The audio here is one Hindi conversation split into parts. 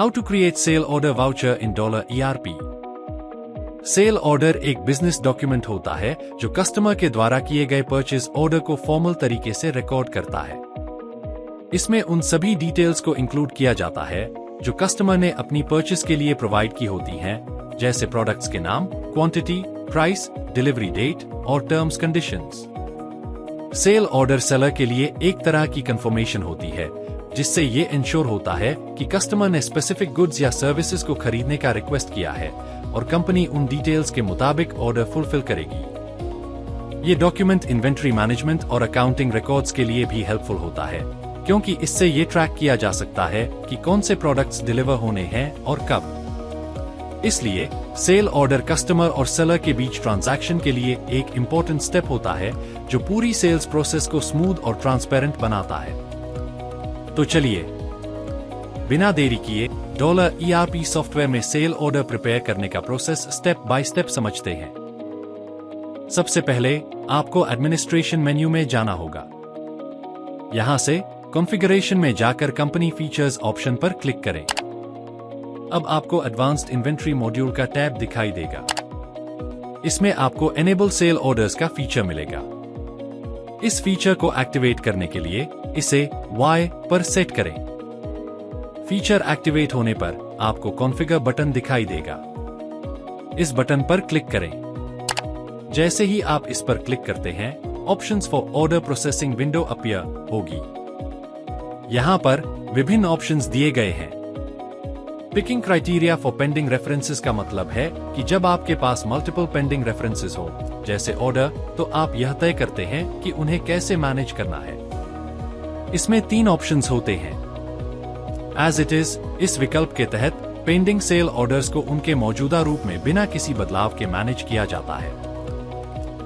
How to create sale order voucher in $ERP। Sale order एक बिजनेस डॉक्यूमेंट होता है जो कस्टमर के द्वारा किए गए परचेज ऑर्डर को फॉर्मल तरीके से रिकॉर्ड करता है। इसमें उन सभी डिटेल्स को इंक्लूड किया जाता है जो कस्टमर ने अपनी परचेज के लिए प्रोवाइड की होती हैं, जैसे प्रोडक्ट्स के नाम, क्वांटिटी, प्राइस, डिलीवरी डेट और terms conditions. Sale order seller के लिए एक तरह की कंफर्मेशन होती है जिससे ये इंश्योर होता है कि कस्टमर ने स्पेसिफिक गुड्स या सर्विसेज को खरीदने का रिक्वेस्ट किया है और कंपनी उन डिटेल्स के मुताबिक ऑर्डर फुलफिल करेगी। ये डॉक्यूमेंट इन्वेंट्री मैनेजमेंट और अकाउंटिंग रिकॉर्ड्स के लिए भी हेल्पफुल होता है, क्योंकि इससे ये ट्रैक किया जा सकता है कि कौन से प्रोडक्ट्स डिलीवर होने हैं और कब। इसलिए सेल ऑर्डर कस्टमर और सेलर के बीच ट्रांजैक्शन के लिए एक इम्पोर्टेंट स्टेप होता है जो पूरी सेल्स प्रोसेस को स्मूथ और ट्रांसपेरेंट बनाता है। तो चलिए बिना देरी किए $ERP सॉफ्टवेयर में सेल ऑर्डर प्रिपेयर करने का प्रोसेस स्टेप बाय स्टेप समझते हैं। सबसे पहले आपको एडमिनिस्ट्रेशन मेन्यू में जाना होगा। यहां से कॉन्फ़िगरेशन में जाकर कंपनी फीचर्स ऑप्शन पर क्लिक करें। अब आपको एडवांस्ड इन्वेंट्री मॉड्यूल का टैब दिखाई देगा। इसमें आपको एनेबल सेल ऑर्डर्स का फीचर मिलेगा। इस फीचर को एक्टिवेट करने के लिए इसे Y पर सेट करें। फीचर एक्टिवेट होने पर आपको कॉन्फ़िगर बटन दिखाई देगा। इस बटन पर क्लिक करें। जैसे ही आप इस पर क्लिक करते हैं, options for order processing window appear होगी। यहां पर विभिन्न ऑप्शंस दिए गए हैं। Picking criteria for pending references का मतलब है कि जब आपके पास मल्टीपल पेंडिंग रेफरेंसेस हो, जैसे ऑर्डर, तो आप यह तय करते हैं कि उन्हें कैसे मैनेज करना है। इसमें 3 ऑप्शंस होते हैं। एज इट इज, इस विकल्प के तहत पेंडिंग सेल ऑर्डर्स को उनके मौजूदा रूप में बिना किसी बदलाव के मैनेज किया जाता है।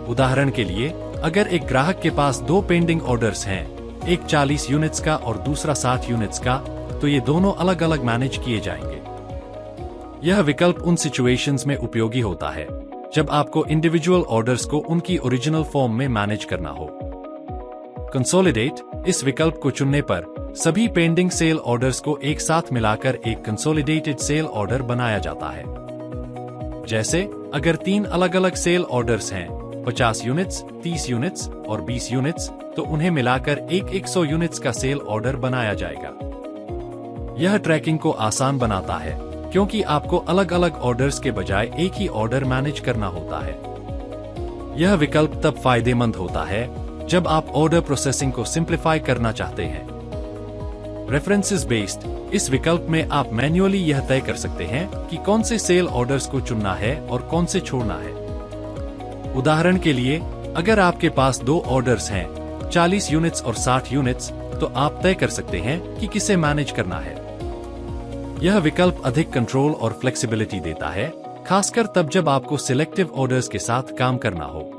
उदाहरण के लिए, अगर एक ग्राहक के पास 2 पेंडिंग ऑर्डर्स हैं, एक 40 यूनिट्स का और दूसरा 60 यूनिट्स का, तो ये दोनों अलग अलग मैनेज किए जाएंगे। यह विकल्प उन सिचुएशंस में उपयोगी होता है जब आपको इंडिविजुअल ऑर्डर्स को उनकी ओरिजिनल फॉर्म में मैनेज करना हो। कंसोलिडेट, इस विकल्प को चुनने पर सभी पेंडिंग सेल ऑर्डर्स को एक साथ मिलाकर एक कंसोलिडेटेड सेल ऑर्डर बनाया जाता है। जैसे अगर 3 अलग अलग सेल ऑर्डर्स हैं, 50 यूनिट्स, 30 यूनिट्स और 20 यूनिट्स, तो उन्हें मिलाकर एक 100 यूनिट्स का सेल ऑर्डर बनाया जाएगा। यह ट्रैकिंग को आसान बनाता है क्योंकि आपको अलग अलग ऑर्डर्स के बजाय एक ही ऑर्डर मैनेज करना होता है। यह विकल्प तब फायदेमंद होता है जब आप ऑर्डर प्रोसेसिंग को सिंप्लीफाई करना चाहते हैं। रेफरेंसेस बेस्ड, इस विकल्प में आप मैन्युअली यह तय कर सकते हैं कि कौन से सेल ऑर्डर्स को चुनना है और कौन से छोड़ना है। उदाहरण के लिए, अगर आपके पास 2 ऑर्डर्स हैं, 40 यूनिट्स और 60 यूनिट्स, तो आप तय कर सकते हैं कि किसे मैनेज करना है। यह विकल्प अधिक कंट्रोल और फ्लेक्सिबिलिटी देता है, खासकर तब जब आपको सिलेक्टिव ऑर्डर्स के साथ काम करना हो।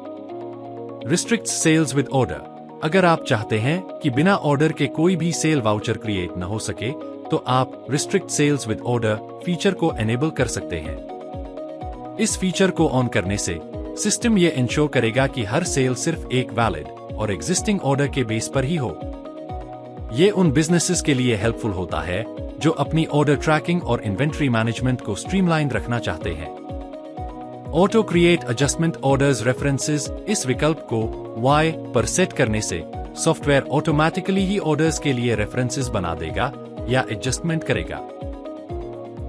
रिस्ट्रिक्ट सेल्स विद ऑर्डर, अगर आप चाहते हैं कि बिना ऑर्डर के कोई भी सेल वाउचर क्रिएट न हो सके, तो आप restrict sales with order feature को एनेबल कर सकते हैं। इस फीचर को ऑन करने से सिस्टम ये इंश्योर करेगा कि हर सेल सिर्फ एक वैलिड और एग्जिस्टिंग ऑर्डर के बेस पर ही हो। ये उन बिजनेसेस के लिए हेल्पफुल होता है जो अपनी ऑर्डर ट्रैकिंग और इन्वेंट्री मैनेजमेंट को स्ट्रीमलाइन रखना चाहते हैं। Auto create adjustment orders references, इस विकल्प को Y पर सेट करने से सॉफ्टवेयर ऑटोमेटिकली ही ऑर्डर्स के लिए रेफरेंसेस बना देगा या एडजस्टमेंट करेगा।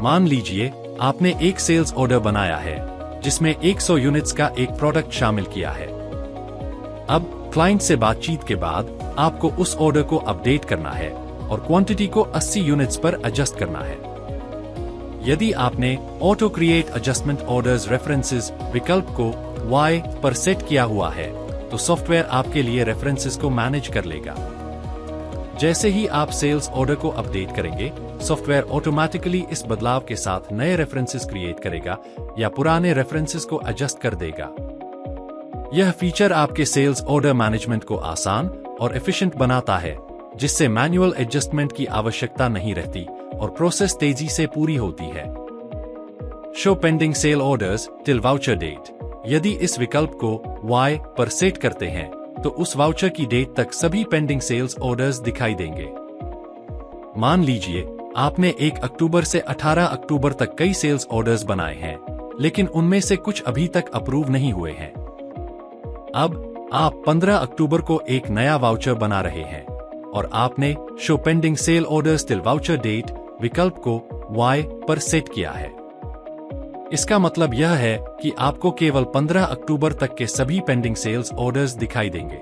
मान लीजिए आपने एक सेल्स ऑर्डर बनाया है जिसमें 100 यूनिट्स का एक प्रोडक्ट शामिल किया है। अब क्लाइंट से बातचीत के बाद आपको उस ऑर्डर को अपडेट करना है और क्वांटिटी को 80 यूनिट्स पर एडजस्ट करना है। यदि आपने auto create adjustment orders references विकल्प को Y पर सेट किया हुआ है, तो सॉफ्टवेयर आपके लिए रेफरेंसेस को मैनेज कर लेगा। जैसे ही आप सेल्स ऑर्डर को अपडेट करेंगे, सॉफ्टवेयर ऑटोमेटिकली इस बदलाव के साथ नए रेफरेंसेस क्रिएट करेगा या पुराने रेफरेंसेस को एडजस्ट कर देगा। यह फीचर आपके सेल्स ऑर्डर मैनेजमेंट को आसान और एफिशिएंट बनाता है, जिससे मैन्युअल एडजस्टमेंट की आवश्यकता नहीं रहती और प्रोसेस तेजी से पूरी होती है। Show pending sale orders till voucher date, यदि इस विकल्प को Y पर सेट करते हैं तो उस वाउचर की डेट तक सभी पेंडिंग सेल्स ऑर्डर्स दिखाई देंगे। मान लीजिए आपने 1 अक्टूबर से 18 अक्टूबर तक कई सेल्स ऑर्डर्स बनाए हैं, लेकिन उनमें से कुछ अभी तक अप्रूव नहीं हुए हैं। अब आप 15 अक्टूबर को एक नया वाउचर बना रहे हैं और आपने show pending sale orders till voucher date विकल्प को Y पर सेट किया है। इसका मतलब यह है कि आपको केवल 15 अक्टूबर तक के सभी पेंडिंग सेल्स ऑर्डर्स दिखाई देंगे।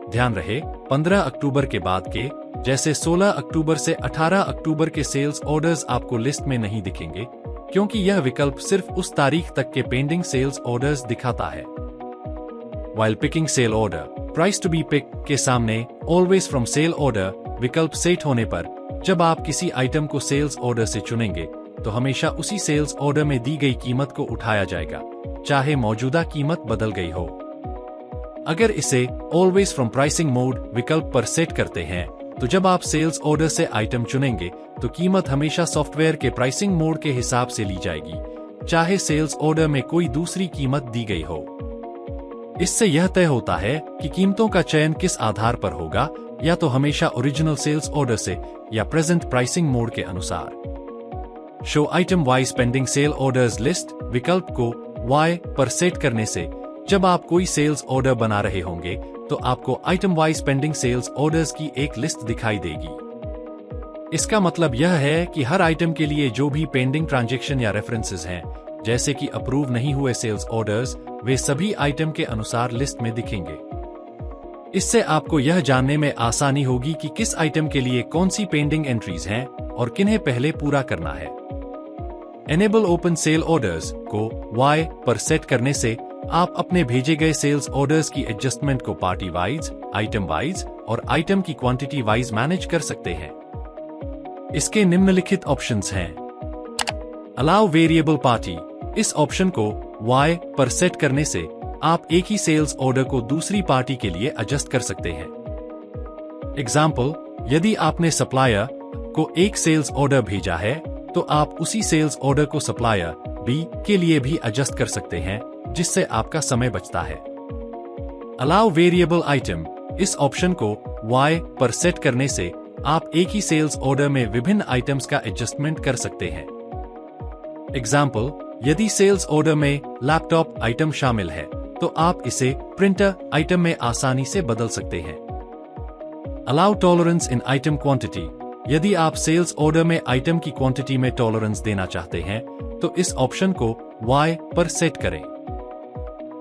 ध्यान रहे, 15 अक्टूबर के बाद के, जैसे 16 अक्टूबर से 18 अक्टूबर के सेल्स ऑर्डर्स आपको लिस्ट में नहीं दिखेंगे, क्योंकि यह विकल्प सिर्फ उस तारीख तक के पेंडिंग सेल्स ऑर्डर्स दिखाता है। While picking sale order, price to be picked के सामने Always from sale order विकल्प सेट होने पर, जब आप किसी आइटम को सेल्स ऑर्डर से चुनेंगे, तो हमेशा उसी सेल्स ऑर्डर में दी गई कीमत को उठाया जाएगा, चाहे मौजूदा कीमत बदल गई हो। अगर इसे Always from pricing mode विकल्प पर सेट करते हैं, तो जब आप सेल्स ऑर्डर से आइटम चुनेंगे, तो कीमत हमेशा सॉफ्टवेयर के प्राइसिंग मोड के हिसाब से ली जाएगी, चाहे सेल्स ऑर्डर में कोई दूसरी कीमत दी गई हो। इससे यह तय होता है कि कीमतों का चयन किस आधार पर होगा, या तो हमेशा ओरिजिनल सेल्स ऑर्डर से या प्रेजेंट प्राइसिंग मोड के अनुसार। Show item wise pending sale orders list विकल्प को Y पर सेट करने से, जब आप कोई सेल्स ऑर्डर बना रहे होंगे, तो आपको item wise pending sales orders की एक लिस्ट दिखाई देगी। इसका मतलब यह है कि हर आइटम के लिए जो भी पेंडिंग ट्रांजैक्शन या रेफरेंसेस हैं, जैसे कि अप्रूव नहीं हुए सेल्स ऑर्डर्स, वे सभी आइटम के अनुसार लिस्ट में दिखेंगे। इससे आपको यह जानने में आसानी होगी कि किस आइटम के लिए कौन सी पेंडिंग एंट्रीज हैं और किन्हें पहले पूरा करना है। एनेबल ओपन सेल ऑर्डर्स को Y पर सेट करने से आप अपने भेजे गए सेल्स ऑर्डर्स की एडजस्टमेंट को पार्टी वाइज, आइटम वाइज और आइटम की क्वांटिटी वाइज मैनेज कर सकते हैं। इसके निम्नलिखित ऑप्शंस हैं। अलाउ वेरिएबल पार्टी, इस ऑप्शन को Y पर सेट करने से आप एक ही सेल्स ऑर्डर को दूसरी पार्टी के लिए एडजस्ट कर सकते हैं। एग्जाम्पल, यदि आपने सप्लायर को एक सेल्स ऑर्डर भेजा है, तो आप उसी सेल्स ऑर्डर को सप्लायर B के लिए भी एडजस्ट कर सकते हैं, जिससे आपका समय बचता है। अलाउ वेरिएबल आइटम, इस ऑप्शन को Y पर सेट करने से आप एक ही सेल्स ऑर्डर में विभिन्न आइटम्स का एडजस्टमेंट कर सकते हैं। एग्जाम्पल, यदि सेल्स ऑर्डर में लैपटॉप आइटम शामिल है, तो आप इसे प्रिंटर आइटम में आसानी से बदल सकते हैं। Allow tolerance in item quantity, यदि आप सेल्स ऑर्डर में आइटम की क्वांटिटी में टॉलरेंस देना चाहते हैं, तो इस ऑप्शन को Y पर सेट करें।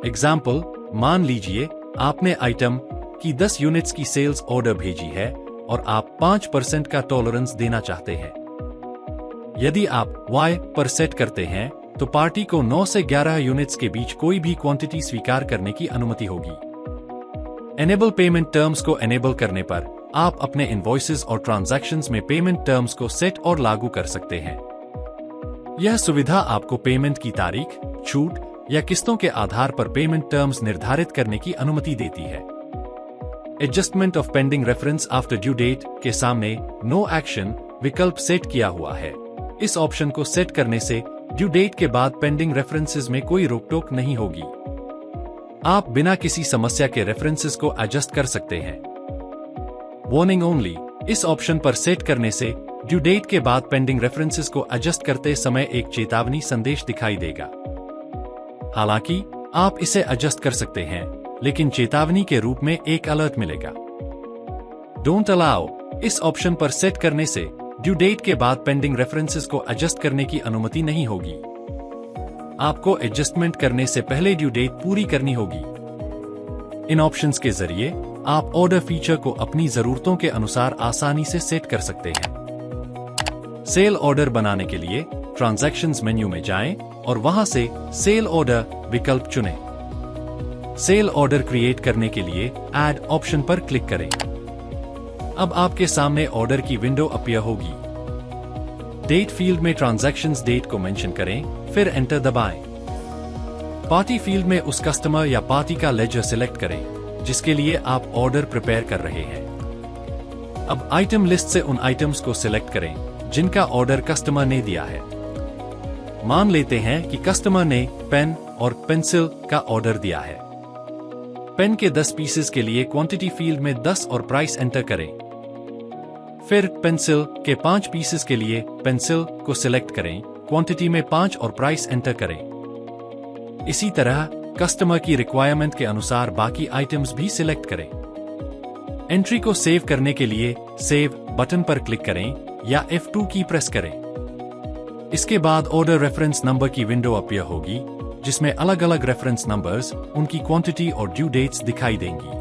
एग्जाम्पल, मान लीजिए आपने आइटम की 10 यूनिट्स की सेल्स ऑर्डर भेजी है और आप 5% का टॉलरेंस देना चाहते हैं। यदि आप Y पर सेट करते हैं, तो पार्टी को 9 से 11 यूनिट्स के बीच कोई भी क्वांटिटी स्वीकार करने की अनुमति होगी। एनेबल पेमेंट टर्म्स को एनेबल करने पर आप अपने इनवॉइसेस और ट्रांजैक्शंस में पेमेंट टर्म्स को सेट और लागू कर सकते हैं। यह सुविधा आपको पेमेंट की तारीख, छूट या किस्तों के आधार पर पेमेंट टर्म्स निर्धारित करने की अनुमति देती है। Adjustment of pending reference after due date के सामने नो एक्शन विकल्प सेट किया हुआ है। इस ऑप्शन को सेट करने से ड्यू डेट के बाद पेंडिंग रेफरेंसेस में कोई रोक-टोक नहीं होगी। आप बिना किसी समस्या के रेफरेंसेस को एडजस्ट कर सकते हैं। वार्निंग ओनली, इस ऑप्शन पर सेट करने से ड्यू डेट के बाद पेंडिंग रेफरेंसेस को एडजस्ट करते समय एक चेतावनी संदेश दिखाई देगा। हालांकि आप इसे एडजस्ट कर सकते हैं, लेकिन चेतावनी के रूप में एक अलर्ट मिलेगा। डोंट अलाउ, इस ऑप्शन पर सेट करने से ड्यू डेट के बाद पेंडिंग रेफरेंसेस को एडजस्ट करने की अनुमति नहीं होगी। आपको एडजस्टमेंट करने से पहले ड्यू डेट पूरी करनी होगी। इन ऑप्शंस के जरिए आप ऑर्डर फीचर को अपनी जरूरतों के अनुसार आसानी से सेट कर सकते हैं। सेल ऑर्डर बनाने के लिए ट्रांजैक्शंस मेन्यू में जाएं और वहां से सेल ऑर्डर विकल्प चुनें। सेल ऑर्डर क्रिएट करने के लिए ऐड ऑप्शन पर क्लिक करें। अब आपके सामने ऑर्डर की विंडो अपीयर होगी। डेट फील्ड में ट्रांजैक्शंस डेट को मेंशन करें, फिर एंटर दबाएं। पार्टी फील्ड में उस कस्टमर या पार्टी का लेजर सिलेक्ट करें जिसके लिए आप ऑर्डर प्रिपेयर कर रहे हैं। अब आइटम लिस्ट से उन आइटम्स को सिलेक्ट करें जिनका ऑर्डर कस्टमर ने दिया है। मान लेते हैं कि कस्टमर ने पेन और पेंसिल का ऑर्डर दिया है। पेन के 10 पीसेस के लिए क्वांटिटी फील्ड में 10 और प्राइस एंटर करें। फिर पेंसिल के 5 पीसेस के लिए पेंसिल को सिलेक्ट करें, क्वांटिटी में 5 और प्राइस एंटर करें। इसी तरह कस्टमर की रिक्वायरमेंट के अनुसार बाकी आइटम्स भी सिलेक्ट करें। एंट्री को सेव करने के लिए सेव बटन पर क्लिक करें या F2 की प्रेस करें। इसके बाद ऑर्डर रेफरेंस नंबर की विंडो अपीयर होगी, जिसमें अलग अलग रेफरेंस नंबर्स, उनकी क्वांटिटी और ड्यू डेट्स दिखाई देंगी।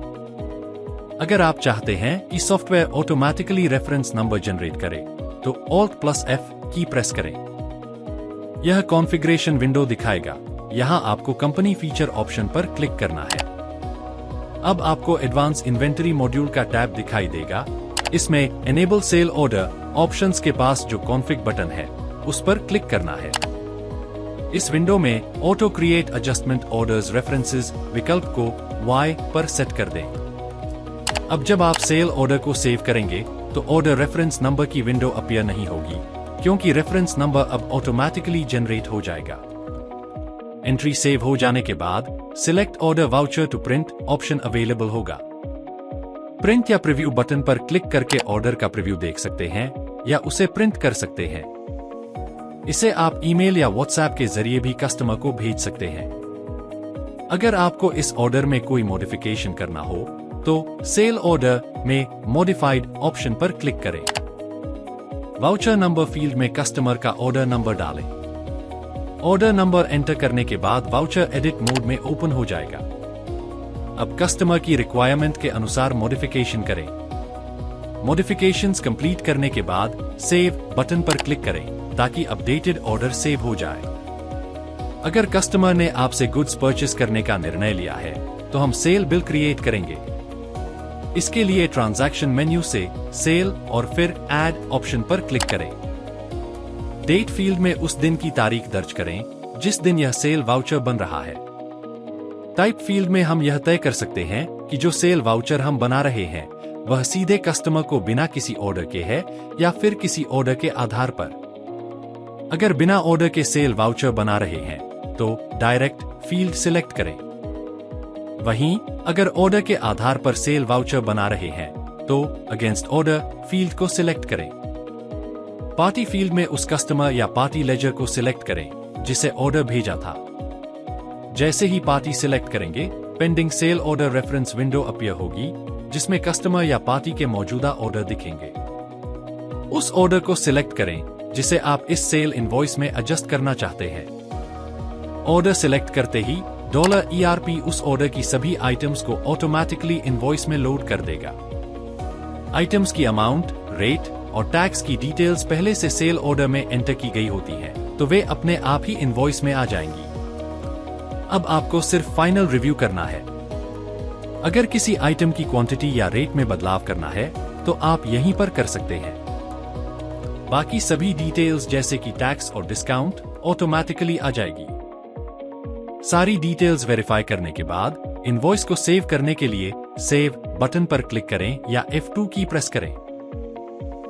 अगर आप चाहते हैं कि software automatically reference number generate करे, तो Alt+F की प्रेस करें। यह कॉन्फ़िगरेशन विंडो दिखाएगा। यहां आपको कंपनी फीचर ऑप्शन पर क्लिक करना है। अब आपको एडवांस इन्वेंटरी मॉड्यूल का टैब दिखाई देगा। इसमें एनेबल सेल ऑर्डर ऑप्शंस के पास जो कॉन्फ़िग बटन है, उस पर क्लिक करना है। इस विंडो में auto create adjustment orders references विकल्प को Y पर सेट कर दें। अब जब आप सेल ऑर्डर को सेव करेंगे, तो ऑर्डर रेफरेंस नंबर की विंडो अपीयर नहीं होगी, क्योंकि रेफरेंस नंबर अब ऑटोमेटिकली जनरेट हो जाएगा। एंट्री सेव हो जाने के बाद select order voucher to print option available होगा। प्रिंट या प्रीव्यू बटन पर क्लिक करके ऑर्डर का प्रीव्यू देख सकते हैं या उसे प्रिंट कर सकते हैं। इसे आप ईमेल या व्हाट्सएप के जरिए भी कस्टमर को भेज सकते हैं। अगर आपको इस ऑर्डर में कोई मॉडिफिकेशन करना हो, तो सेल ऑर्डर में मॉडिफाइड ऑप्शन पर क्लिक करें। वाउचर नंबर फील्ड में कस्टमर का ऑर्डर नंबर डालें। ऑर्डर नंबर एंटर करने के बाद वाउचर एडिट मोड में ओपन हो जाएगा। अब कस्टमर की रिक्वायरमेंट के अनुसार मॉडिफिकेशन करें। मॉडिफिकेशंस कंप्लीट करने के बाद सेव बटन पर क्लिक करें, ताकि अपडेटेड ऑर्डर सेव हो जाए। अगर कस्टमर ने आपसे गुड्स परचेस करने का निर्णय लिया है, तो हम सेल बिल क्रिएट करेंगे। इसके लिए ट्रांजैक्शन मेन्यू से सेल और फिर ऐड ऑप्शन पर क्लिक करें। डेट फील्ड में उस दिन की तारीख दर्ज करें जिस दिन यह सेल वाउचर बन रहा है। टाइप फील्ड में हम यह तय कर सकते हैं कि जो सेल वाउचर हम बना रहे हैं, वह सीधे कस्टमर को बिना किसी ऑर्डर के है या फिर किसी ऑर्डर के आधार पर। अगर बिना ऑर्डर के सेल वाउचर बना रहे हैं, तो डायरेक्ट फील्ड सिलेक्ट करें। वहीं अगर ऑर्डर के आधार पर सेल वाउचर बना रहे हैं, तो अगेंस्ट ऑर्डर फील्ड को सिलेक्ट करें। पार्टी फील्ड में उस कस्टमर या पार्टी लेजर को सिलेक्ट करें जिसे ऑर्डर भेजा था। जैसे ही पार्टी सिलेक्ट करेंगे, pending sale order reference window appear होगी, जिसमें कस्टमर या पार्टी के मौजूदा ऑर्डर दिखेंगे। उस ऑर्डर को सिलेक्ट करें जिसे आप इस सेल इनवॉइस में एडजस्ट करना चाहते हैं। ऑर्डर सिलेक्ट करते ही $ERP उस ऑर्डर की सभी आइटम्स को ऑटोमेटिकली इनवॉइस में लोड कर देगा। आइटम्स की अमाउंट, रेट और टैक्स की डिटेल्स पहले से सेल ऑर्डर में एंटर की गई होती हैं, तो वे अपने आप ही इनवॉइस में आ जाएंगी। अब आपको सिर्फ फाइनल रिव्यू करना है। अगर किसी आइटम की क्वांटिटी या रेट में बदलाव करना है, तो आप यहीं पर कर सकते हैं। बाकी सभी डिटेल्स जैसे कि टैक्स और डिस्काउंट ऑटोमेटिकली आ जाएगी। सारी डिटेल्स वेरीफाई करने के बाद इनवॉइस को सेव करने के लिए सेव बटन पर क्लिक करें या F2 की प्रेस करें।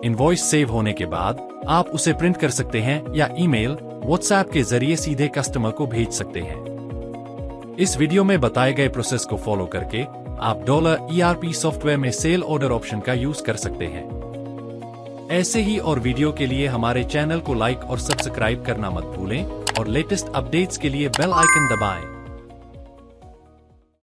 इनवॉइस सेव होने के बाद आप उसे प्रिंट कर सकते हैं या ईमेल, व्हाट्सएप के जरिए सीधे कस्टमर को भेज सकते हैं। इस वीडियो में बताए गए प्रोसेस को फॉलो करके आप $ERP सॉफ्टवेयर में सेल ऑर्डर ऑप्शन का यूज कर सकते हैं। ऐसे ही और वीडियो के लिए हमारे चैनल को लाइक और सब्सक्राइब करना मत भूलें और लेटेस्ट अपडेट्स के लिए बेल आइकन दबाएं।